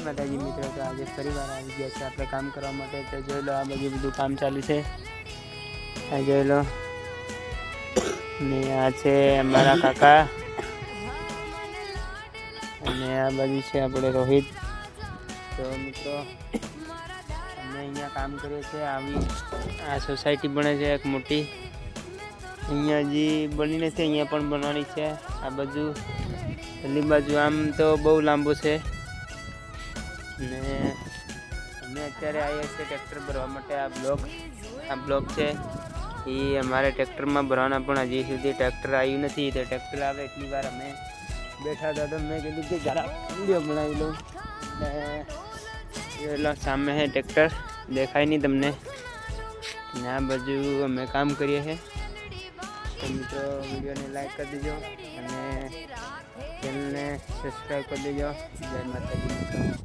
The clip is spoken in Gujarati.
માતાજી મિત્રો, તો આજે ફરીવાર આવી ગયા છે આપણે કામ કરવા માટે। તો જોઈ લો, આ બધું કામ ચાલુ છે, આ જોઈ લો। ને આ છે અમારા કાકા, અને આ બાજુ છે આપણે રોહિત। તો મિત્રો અમે અહીંયા કામ કરીએ છીએ। આવી આ સોસાયટી બને છે એક મોટી, અહીંયા હજી બની નથી, અહીંયા પણ બનવાની છે। આ બાજુ પેલી બાજુ આમ તો બહુ લાંબુ છે, ને અમે અત્યારે આવ્યા છીએ ટ્રેક્ટર ભરવા માટે। આ બ્લોક છે એ અમારે ટ્રેક્ટરમાં ભરવાના, પણ હજી સુધી ટ્રેક્ટર આવ્યું નથી। તો ટ્રેક્ટર આવે એટલી વાર અમે બેઠા હતા, તો મેં કીધું કે જરા વિડીયો બનાવી લઉં। ને એટલે સામે છે ટ્રેક્ટર, દેખાય નહીં તમને, ને આ બાજુ અમે કામ કરીએ છીએ। તો મિત્રો વિડીયોને લાઈક કરી દેજો અને ચેનલને સબસ્ક્રાઈબ કરી દેજો। જય માતાજી મિત્રો।